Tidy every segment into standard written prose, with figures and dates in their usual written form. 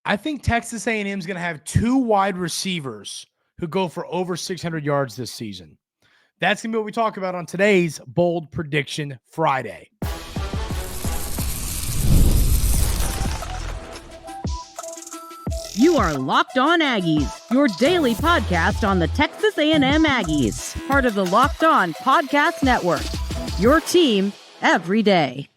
I think Texas A&M is going to have two wide receivers who go for over 600 yards this season. That's going to be what we talk about on today's Bold Prediction Friday. You are Locked On Aggies, your daily podcast on the Texas A&M Aggies, part of the Locked On Podcast Network, your team every day.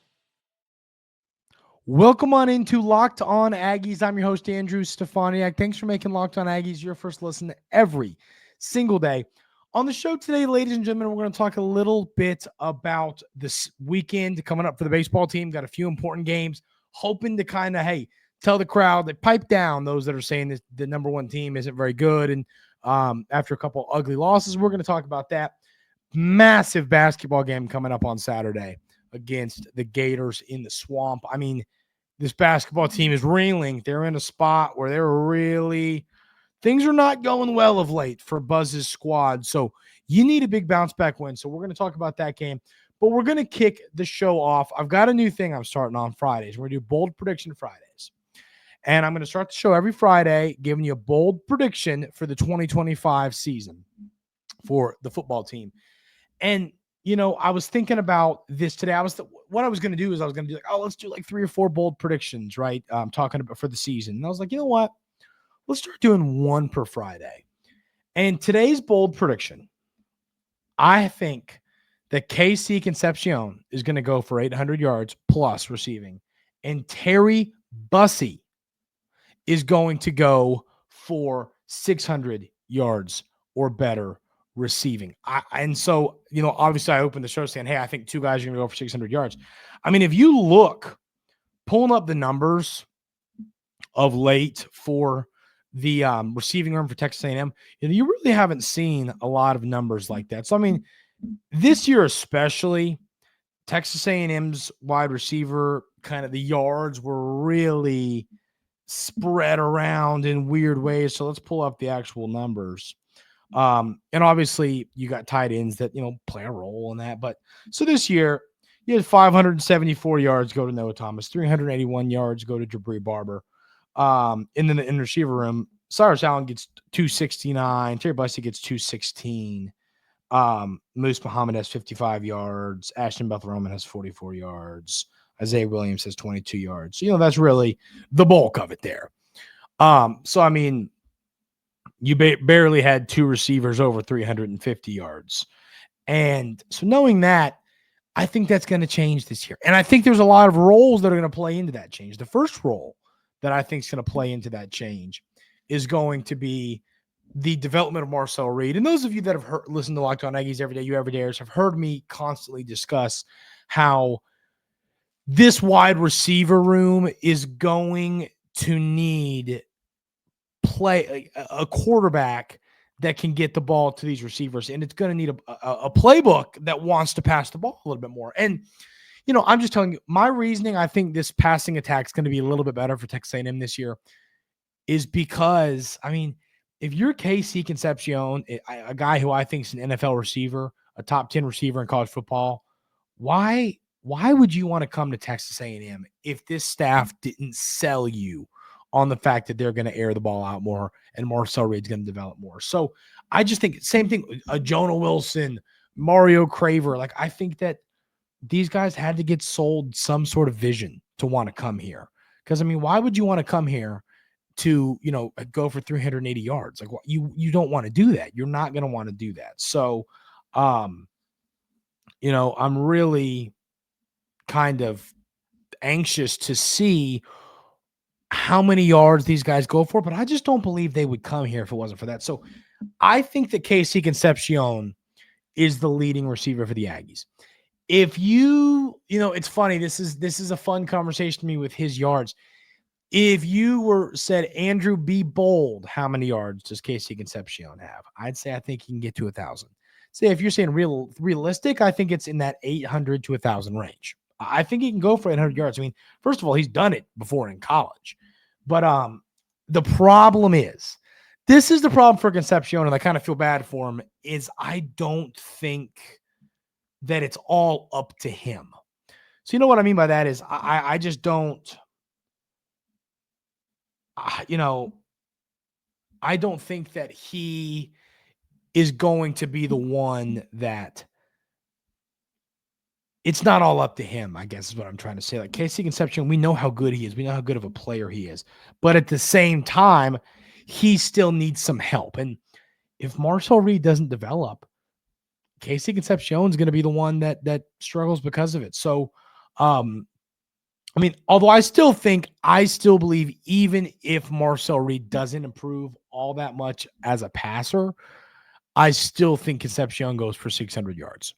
Welcome on into Locked On Aggies. I'm your host, Andrew Stefaniak. Thanks for making Locked On Aggies your first listen every single day. On the show today, ladies and gentlemen, we're going to talk a little bit about this weekend coming up for the baseball team. Got a few important games, hoping to kind of, tell the crowd that pipe down those that are saying that the number one team isn't very good. And after a couple ugly losses, we're going to talk about that. Massive basketball game coming up on Saturday against the Gators in the Swamp. I mean, this basketball team is reeling. They're in a spot where things are not going well of late for Buzz's squad. So you need a big bounce back win. So we're going to talk about that game, but we're going to kick the show off. I've got a new thing I'm starting on Fridays. We're going to do Bold Prediction Fridays. And I'm going to start the show every Friday, giving you a bold prediction for the 2025 season for the football team. And I was thinking about this today. What I was going to do is I was going to be like, let's do like 3 or 4 bold predictions, right? Talking about for the season. And I was like, you know what? Let's start doing one per Friday. And today's bold prediction, I think that KC Concepcion is going to go for 800 yards plus receiving. And Terry Bussey is going to go for 600 yards or better receiving. Obviously I opened the show saying, hey, I think 2 guys are going to go for 600 yards. I mean, if you look, pulling up the numbers of late for the receiving room for Texas A&M, you really haven't seen a lot of numbers like that. So, I mean, this year especially, Texas A&M's wide receiver, kind of the yards were really spread around in weird ways. So let's pull up the actual numbers. And obviously you got tight ends that, play a role in that. But so this year you had 574 yards go to Noah Thomas, 381 yards go to Jabri Barber. And then in the receiver room, Cyrus Allen gets 269. Terry Bussey gets 216. Moose Muhammad has 55 yards. Ashton Bethel-Roman has 44 yards. Isaiah Williams has 22 yards. So, that's really the bulk of it there. So, I mean, you barely had 2 receivers over 350 yards. And so knowing that, I think that's going to change this year. And I think there's a lot of roles that are going to play into that change. The first role that I think is going to play into that change is going to be the development of Marcel Reed. And those of you that have listened to Locked On Aggies every day, you everydayers, have heard me constantly discuss how this wide receiver room is going to need a quarterback that can get the ball to these receivers, and it's going to need a playbook that wants to pass the ball a little bit more. And I'm just telling you, my reasoning, I think this passing attack is going to be a little bit better for Texas A&M this year, is because, I mean, if you're KC Concepcion, a guy who I think is an NFL receiver, a top 10 receiver in college football, why would you want to come to Texas A&M if this staff didn't sell you on the fact that they're going to air the ball out more and Marcel Reed's going to develop more? So I just think same thing, Jonah Wilson, Mario Craver. Like, I think that these guys had to get sold some sort of vision to want to come here. Because, I mean, why would you want to come here to, go for 380 yards? Like, you don't want to do that. You're not going to want to do that. So, I'm really kind of anxious to see how many yards these guys go for, but I just don't believe they would come here if it wasn't for that. So I think that KC Concepcion is the leading receiver for the Aggies. If it's funny, this is a fun conversation to me with his yards. If you said, Andrew, be bold, how many yards does KC Concepcion have? I'd say I think he can get to 1,000. Say if you're saying realistic, I think it's in that 800 to 1,000 range. I think he can go for 800 yards. I mean, first of all, he's done it before in college. But the problem is, this is the problem for Concepcion, and I kind of feel bad for him, is I don't think that it's all up to him. So you know what I mean by that is I just don't I don't think that he is going to be the one that it's not all up to him, I guess is what I'm trying to say. Like Casey Concepcion, we know how good he is. We know how good of a player he is. But at the same time, he still needs some help. And if Marcel Reed doesn't develop, Casey Concepcion is going to be the one that struggles because of it. So, although I still believe even if Marcel Reed doesn't improve all that much as a passer, I still think Concepcion goes for 600 yards.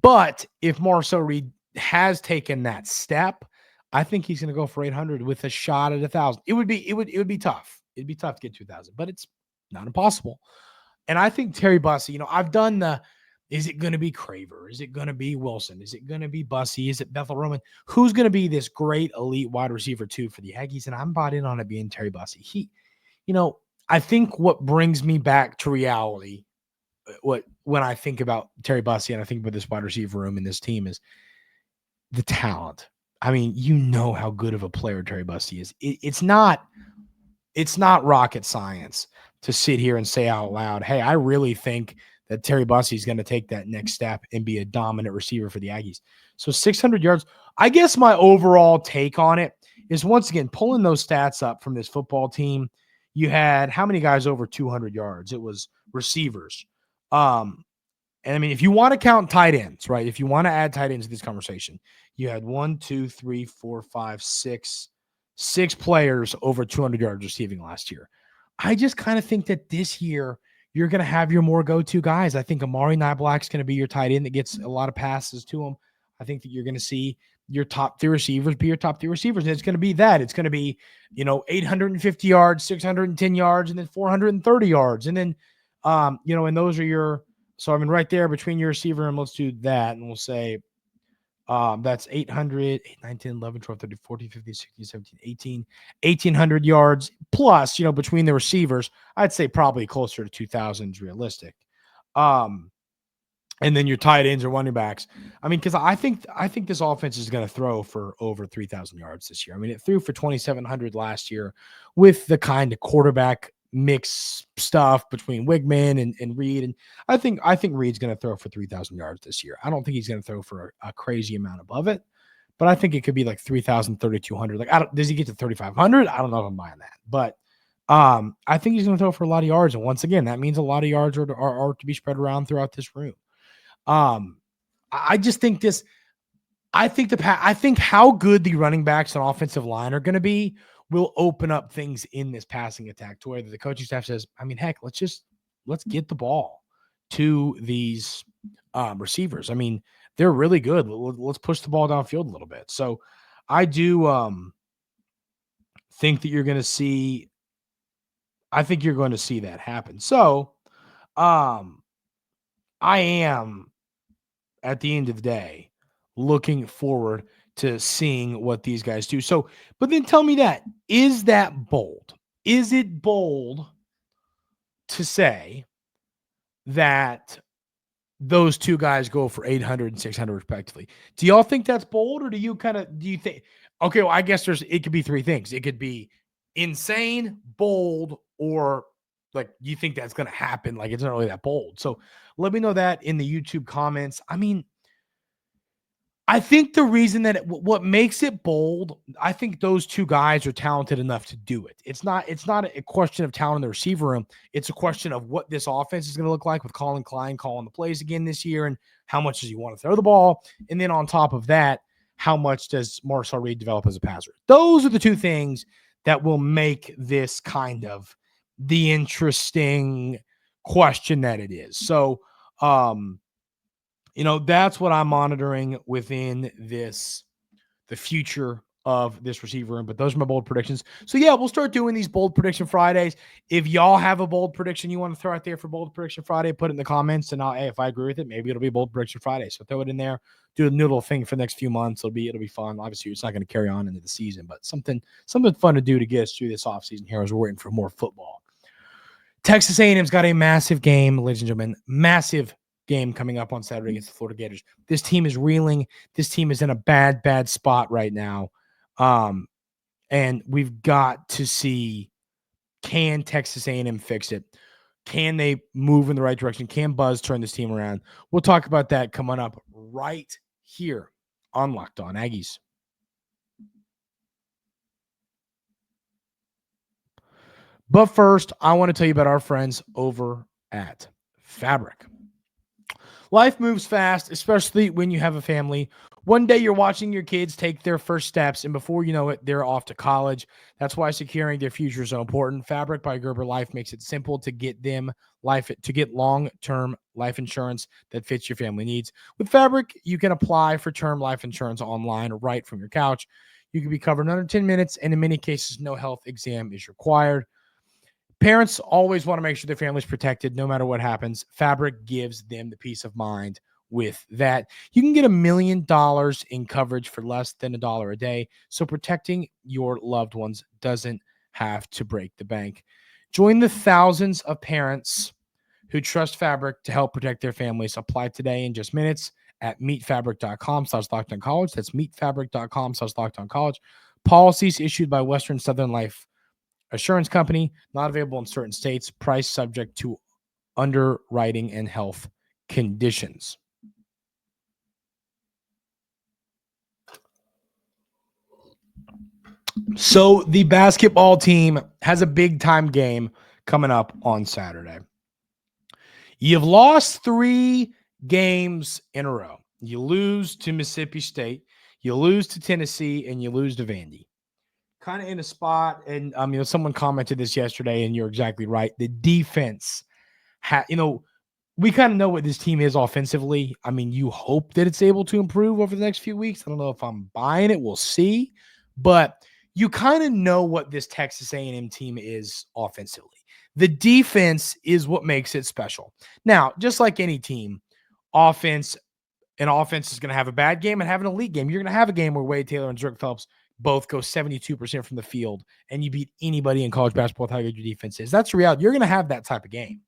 But if Marcel Reed has taken that step, I think he's going to go for 800 with a shot at 1,000. It would be tough. It'd be tough to get to 1,000, but it's not impossible. And I think Terry Bussey, I've done is it going to be Craver? Is it going to be Wilson? Is it going to be Bussey? Is it Bethel Roman? Who's going to be this great elite wide receiver too for the Aggies? And I'm bought in on it being Terry Bussey. I think what brings me back to reality, when I think about Terry Bussey and I think about this wide receiver room in this team, is the talent. I mean, how good of a player Terry Bussey is. It's not rocket science to sit here and say out loud, hey, I really think that Terry Bussey is going to take that next step and be a dominant receiver for the Aggies. So 600 yards, I guess my overall take on it is, once again, pulling those stats up from this football team. You had how many guys over 200 yards? It was receivers. And if you want to count tight ends, right? If you want to add tight ends to this conversation, you had 6 players over 200 yards receiving last year. I just kind of think that this year you're going to have your more go-to guys. I think Amari Niblack's going to be your tight end that gets a lot of passes to him. I think that you're going to see your top 3 receivers be your top 3 receivers. And it's going to be that. It's going to be, 850 yards, 610 yards, and then 430 yards. And then, and those are your, right there between your receiver and let's do that. And we'll say, that's 800, 8, 9, 10, 11, 12, 13, 14, 15, 16, 17, 18, 1,800 yards plus, between the receivers. I'd say probably closer to 2,000 is realistic. And then your tight ends or running backs. Because I think this offense is going to throw for over 3,000 yards this year. It threw for 2,700 last year with the kind of quarterback mix stuff between Wigman and Reed. And I think Reed's going to throw for 3,000 yards this year. I don't think he's going to throw for a crazy amount above it, but I think it could be like 3,000, 3,200. Does he get to 3,500? I don't know if I'm buying that, but I think he's going to throw for a lot of yards. And once again, that means a lot of yards are to be spread around throughout this room. I just think I think how good the running backs and offensive line are going to be will open up things in this passing attack to where the coaching staff says, heck, let's get the ball to these receivers. They're really good. Let's push the ball downfield a little bit. So I do think that you're going to see that happen. So I am, at the end of the day, looking forward to seeing what these guys do. So, but then tell me is that bold? Is it bold to say that those 2 guys go for 800 and 600 respectively? Do y'all think that's bold, or do you think, okay, well, I guess it could be 3 things. It could be insane, bold, or like you think that's going to happen. Like it's not really that bold. So let me know that in the YouTube comments. I think the reason that what makes it bold, I think those 2 guys are talented enough to do it. It's not a question of talent in the receiver room. It's a question of what this offense is going to look like with Colin Klein calling the plays again this year, and how much does he want to throw the ball? And then on top of that, how much does Marcel Reed develop as a passer? Those are the 2 things that will make this kind of the interesting question that it is. So, that's what I'm monitoring within the future of this receiver room. But those are my bold predictions. So, yeah, we'll start doing these bold prediction Fridays. If y'all have a bold prediction you want to throw out there for bold prediction Friday, put it in the comments. And if I agree with it, maybe it'll be bold prediction Friday. So throw it in there. Do a new little thing for the next few months. It'll be fun. Obviously, it's not going to carry on into the season, but something fun to do to get us through this offseason here as we're waiting for more football. Texas A&M's got a massive game, ladies and gentlemen. Massive game coming up on Saturday against the Florida Gators. This team is reeling. This team is in a bad spot right now. And we've got to see Can Texas A&M fix it? Can they move in the right direction? Can Buzz turn this team around? We'll talk about that coming up right here on Locked On Aggies. But first, I want to tell you about our friends over at Fabric. Life moves fast, especially when you have a family. One day you're watching your kids take their first steps, and before you know it, they're off to college. That's why securing their future is so important. Fabric by Gerber Life makes it simple to get long-term life insurance that fits your family needs. With Fabric, you can apply for term life insurance online right from your couch. You can be covered in under 10 minutes, and in many cases, no health exam is required. Parents always want to make sure their family's protected no matter what happens. Fabric gives them the peace of mind with that. You can get $1 million in coverage for less than $1 a day, so protecting your loved ones doesn't have to break the bank. Join the thousands of parents who trust Fabric to help protect their families. Apply today in just minutes at meetfabric.com/lockedoncollege. That's meetfabric.com/lockedoncollege. Policies issued by Western Southern Life Assurance Company, not available in certain states, price subject to underwriting and health conditions. So the basketball team has a big time game coming up on Saturday. You've lost 3 games in a row. You lose to Mississippi State, you lose to Tennessee, and you lose to Vandy. Kind of in a spot, and someone commented this yesterday, and you're exactly right. The defense, we kind of know what this team is offensively. I mean, you hope that it's able to improve over the next few weeks. I don't know if I'm buying it. We'll see, but you kind of know what this Texas A&M team is offensively. The defense is what makes it special. Now, just like any team, an offense is going to have a bad game and have an elite game. You're going to have a game where Wade Taylor and Zerk Phelps both go 72% from the field, and you beat anybody in college basketball with how good your defense is. That's the reality. You're going to have that type of game.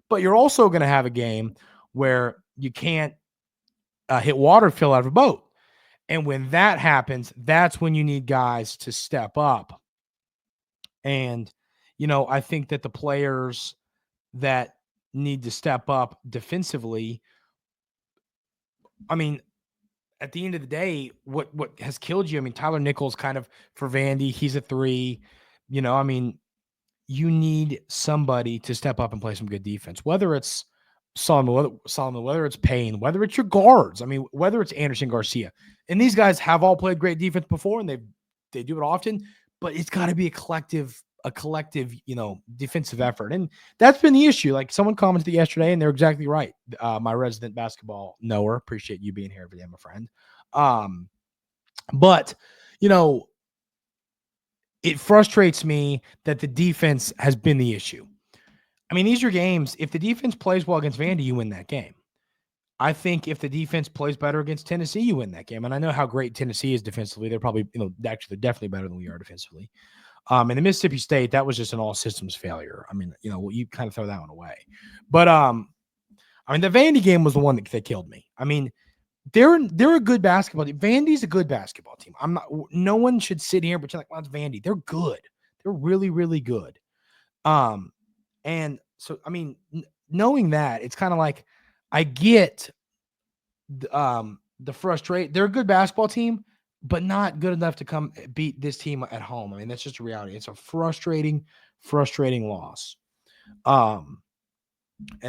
But you're also going to have a game where you can't hit water fill out of a boat. And when that happens, that's when you need guys to step up. And, I think that the players that need to step up defensively, at the end of the day, what has killed you? Tyler Nichols kind of for Vandy, he's a 3. You need somebody to step up and play some good defense, whether it's Solomon, whether it's Payne, whether it's your guards. Whether it's Anderson Garcia. And these guys have all played great defense before, and they do it often, but it's got to be a collective, defensive effort. And that's been the issue. Like someone commented yesterday, and they're exactly right. My resident basketball knower, appreciate you being here every day, my friend. But it frustrates me that the defense has been the issue. These are games. If the defense plays well against Vandy, you win that game. I think if the defense plays better against Tennessee, you win that game. And I know how great Tennessee is defensively. They're probably, they're definitely better than we are defensively. And the Mississippi State, that was just an all systems failure. You kind of throw that one away. But the Vandy game was the one that killed me. They're a good basketball team. Vandy's a good basketball team. No one should sit here and pretend like, well, it's Vandy. They're good. They're really, really good. And so, knowing that, it's kind of like I get the frustration. They're a good basketball team, but not good enough to come beat this team at home. That's just a reality. It's a frustrating loss. And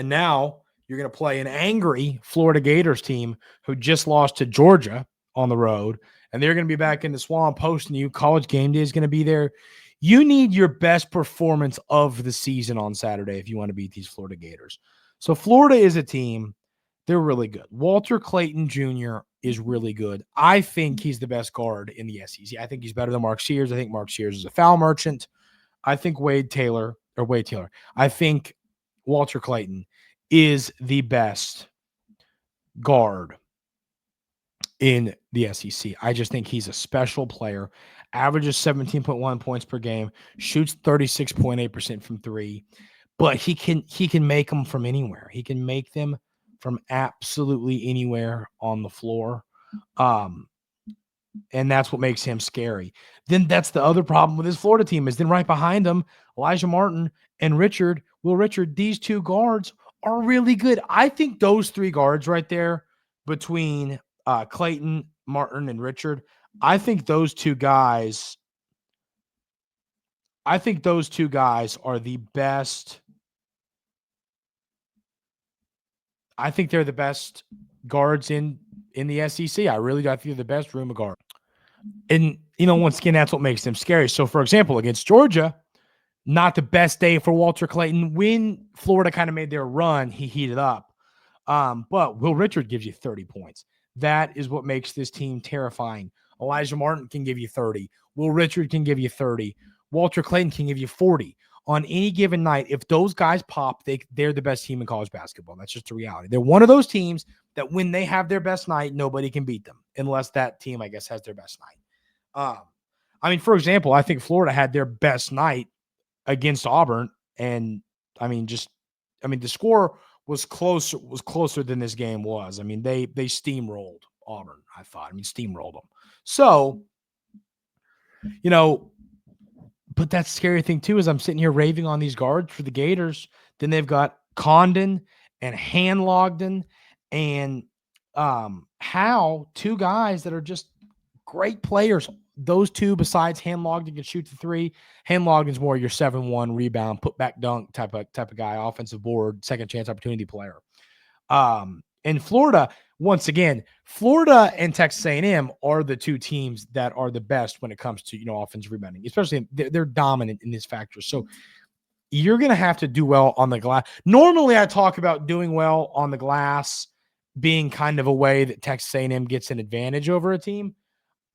now you're going to play an angry Florida Gators team who just lost to Georgia on the road, and they're going to be back in the Swamp hosting you. College Game Day is going to be there. You need your best performance of the season on Saturday if you want to beat these Florida Gators. So Florida is a team. They're really good. Walter Clayton Jr. is really good. I think he's the best guard in the SEC. I think he's better than Mark Sears. I think Mark Sears is a foul merchant. I think I think Walter Clayton is the best guard in the SEC. I just think he's a special player. Averages 17.1 points per game, shoots 36.8% from 3, but he can make them from anywhere. He can make them from absolutely anywhere on the floor. And that's what makes him scary. Then that's the other problem with his Florida team is then right behind him, Elijah Martin and Will Richard, these two guards are really good. I think those three guards right there between Clayton, Martin, and Richard, I think those two guys are the best. I think they're the best guards in the SEC. I really do. I think they're the best room of guards. And, once again, that's what makes them scary. So, for example, against Georgia, not the best day for Walter Clayton. When Florida kind of made their run, he heated up. But Will Richard gives you 30 points. That is what makes this team terrifying. Elijah Martin can give you 30. Will Richard can give you 30. Walter Clayton can give you 40. On any given night, if those guys pop, they're the best team in college basketball. That's just a reality. They're one of those teams that when they have their best night, nobody can beat them unless that team, I guess, has their best night. For example, I think Florida had their best night against Auburn, and the score was closer than this game was. They steamrolled Auburn, I thought. Steamrolled them. So, but that's the scary thing too is I'm sitting here raving on these guards for the Gators. Then they've got Condon and Hanlogden and Howe, two guys that are just great players. Those two, besides Hanlogden, can shoot the three. Hanlogden's more your 7-1 rebound, put back dunk type of guy, offensive board, second chance opportunity player. In Florida, once again, Florida and Texas A&M are the two teams that are the best when it comes to offensive rebounding, especially they're dominant in this factor. So you're going to have to do well on the glass. Normally, I talk about doing well on the glass being kind of a way that Texas A&M gets an advantage over a team.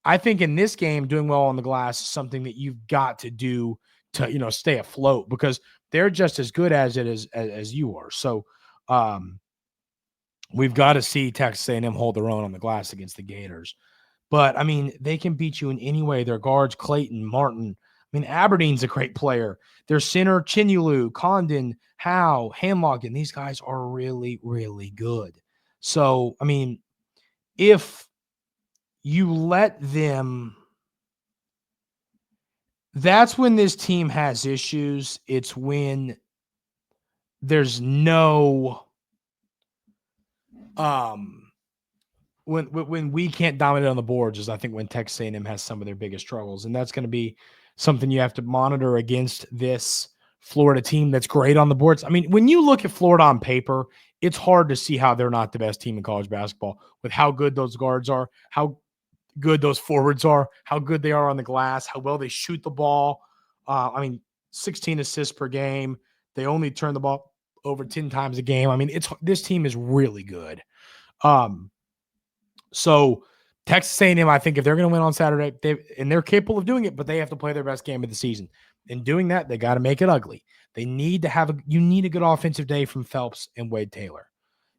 I think in this game, doing well on the glass is something that you've got to do to, stay afloat because they're just as good as it is as you are. So we've got to see Texas A&M hold their own on the glass against the Gators. But, they can beat you in any way. Their guards, Clayton, Martin. Aberdeen's a great player. Their center, Chinulu, Condon, Howe, Hanlogden. These guys are really, really good. So, if you let them, that's when this team has issues. It's when there's no, when we can't dominate on the boards is I think when Texas A&M has some of their biggest struggles. And that's going to be something you have to monitor against this Florida team that's great on the boards. When you look at Florida on paper, it's hard to see how they're not the best team in college basketball with how good those guards are, how good those forwards are, how good they are on the glass, how well they shoot the ball. 16 assists per game. They only turn the ball over 10 times a game. This team is really good. So Texas A&M, I think if they're going to win on Saturday, they're capable of doing it, but they have to play their best game of the season. In doing that, they got to make it ugly. They need to you need a good offensive day from Phelps and Wade Taylor.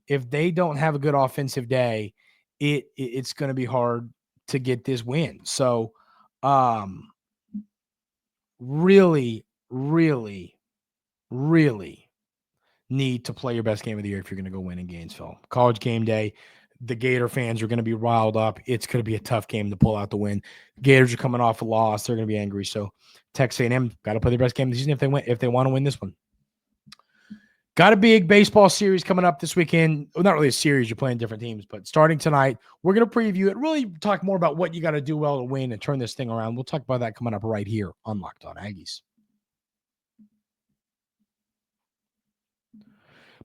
If they don't have a good offensive day, it's going to be hard to get this win. So, really, really, really need to play your best game of the year if you're going to go win in Gainesville. College game day, the Gator fans are going to be riled up. It's going to be a tough game to pull out the win. Gators are coming off a loss. They're going to be angry. So, Texas A&M got to play their best game of the season if they want to win this one. Got a big baseball series coming up this weekend. Well, not really a series. You're playing different teams, but starting tonight, we're going to preview it, really talk more about what you got to do well to win and turn this thing around. We'll talk about that coming up right here on Locked On Aggies.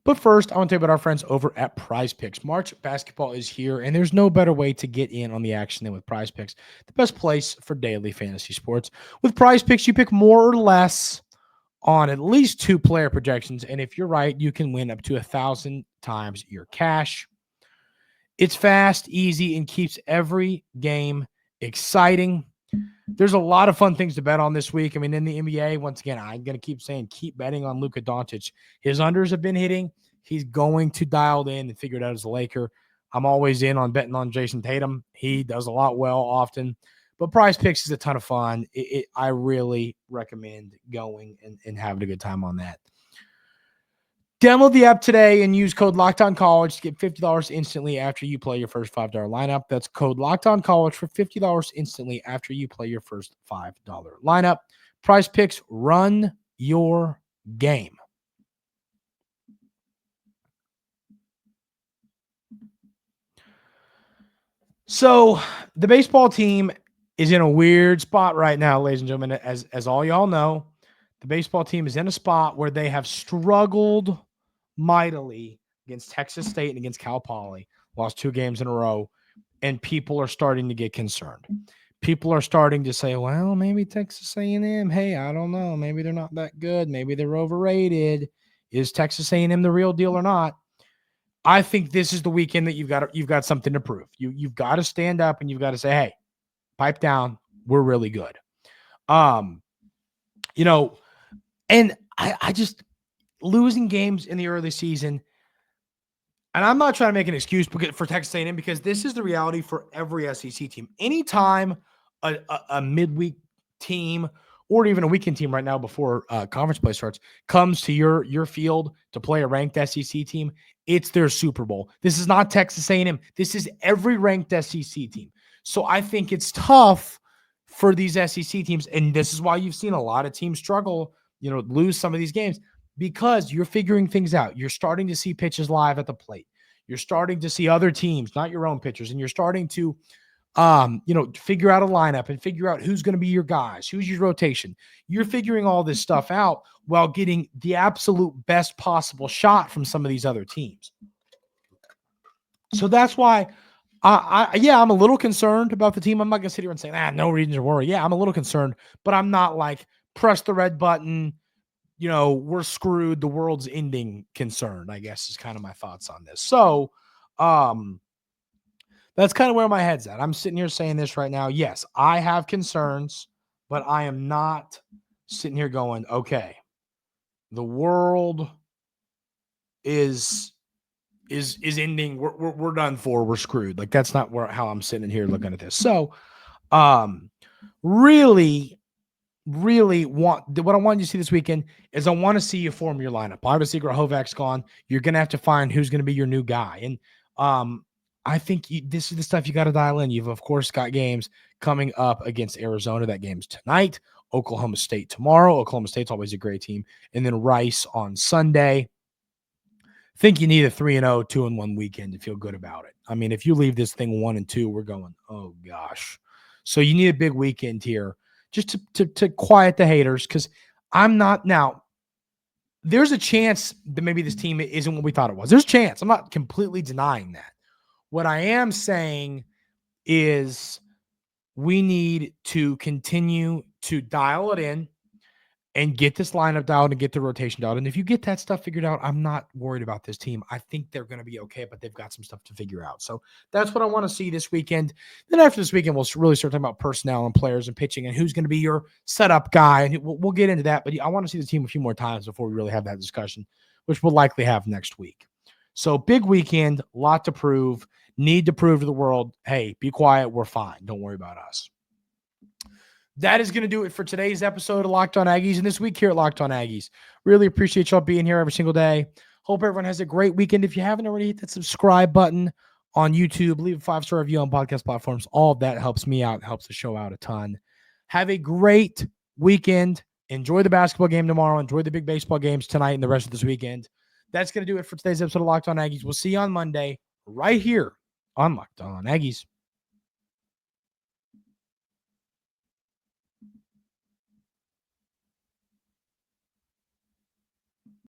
But first, I want to tell you about our friends over at Prize Picks. March basketball is here, and there's no better way to get in on the action than with Prize Picks, the best place for daily fantasy sports. With Prize Picks, you pick more or less on at least 2 player projections, and if you're right, you can win up to 1,000 times your cash. It's fast, easy, and keeps every game exciting. There's a lot of fun things to bet on this week. In the NBA, once again, I'm going to keep saying, keep betting on Luka Doncic. His unders have been hitting. He's going to dial in and figure it out as a Laker. I'm always in on betting on Jason Tatum. He does a lot well often. But Prize Picks is a ton of fun. I really recommend going and having a good time on that. Download the app today and use code LOCKEDONCollege to get $50 instantly after you play your first $5 lineup. That's code LOCKEDONCollege for $50 instantly after you play your first $5 lineup. Prize Picks, run your game. So the baseball team is in a weird spot right now, ladies and gentlemen. As all y'all know, the baseball team is in a spot where they have struggled mightily against Texas State and against Cal Poly, lost 2 games in a row, and people are starting to get concerned. People are starting to say, well, maybe Texas A&M, hey, I don't know, maybe they're not that good, maybe they're overrated. Is Texas A&M the real deal or not? I think this is the weekend that you've got something to prove. You've got to stand up and you've got to say, hey, pipe down, we're really good. And I just losing games in the early season, and I'm not trying to make an excuse for Texas A&M because this is the reality for every SEC team. Anytime a midweek team or even a weekend team right now before conference play starts comes to your field to play a ranked SEC team, it's their Super Bowl. This is not Texas A&M. This is every ranked SEC team. So I think it's tough for these SEC teams, and this is why you've seen a lot of teams struggle, lose some of these games, because you're figuring things out. You're starting to see pitches live at the plate. You're starting to see other teams, not your own pitchers, and you're starting to figure out a lineup and figure out who's going to be your guys, who's your rotation. You're figuring all this stuff out while getting the absolute best possible shot from some of these other teams. So that's why I'm a little concerned about the team. I'm not going to sit here and say, no reason to worry. Yeah, I'm a little concerned, but I'm not like press the red button, we're screwed, the world's ending concerned, I guess is kind of my thoughts on this. So, that's kind of where my head's at. I'm sitting here saying this right now. Yes, I have concerns, but I am not sitting here going, okay, the world is ending. We're done for. We're screwed. Like, that's not how I'm sitting here looking at this. So, really what I want you to see this weekend is I want to see you form your lineup. Obviously, Grahovac's gone. You're going to have to find who's going to be your new guy. And, I think this is the stuff you got to dial in. You've, of course, got games coming up against Arizona. That game's tonight. Oklahoma State tomorrow. Oklahoma State's always a great team. And then Rice on Sunday. I think you need a 3-0, 2-1 weekend to feel good about it. I mean, if you leave this thing 1-2, we're going, oh, gosh. So you need a big weekend here just to quiet the haters, because I'm not – now, there's a chance that maybe this team isn't what we thought it was. There's a chance. I'm not completely denying that. What I am saying is we need to continue to dial it in and get this lineup dialed and get the rotation dialed. And if you get that stuff figured out, I'm not worried about this team. I think they're going to be okay, but they've got some stuff to figure out. So that's what I want to see this weekend. Then after this weekend, we'll really start talking about personnel and players and pitching and who's going to be your setup guy. And we'll get into that. But I want to see the team a few more times before we really have that discussion, which we'll likely have next week. So big weekend, lot to prove, need to prove to the world, hey, be quiet, we're fine. Don't worry about us. That is going to do it for today's episode of Locked On Aggies and this week here at Locked On Aggies. Really appreciate y'all being here every single day. Hope everyone has a great weekend. If you haven't already, hit that subscribe button on YouTube. Leave a 5-star review on podcast platforms. All of that helps me out, helps the show out a ton. Have a great weekend. Enjoy the basketball game tomorrow. Enjoy the big baseball games tonight and the rest of this weekend. That's going to do it for today's episode of Locked On Aggies. We'll see you on Monday right here on Locked On Aggies.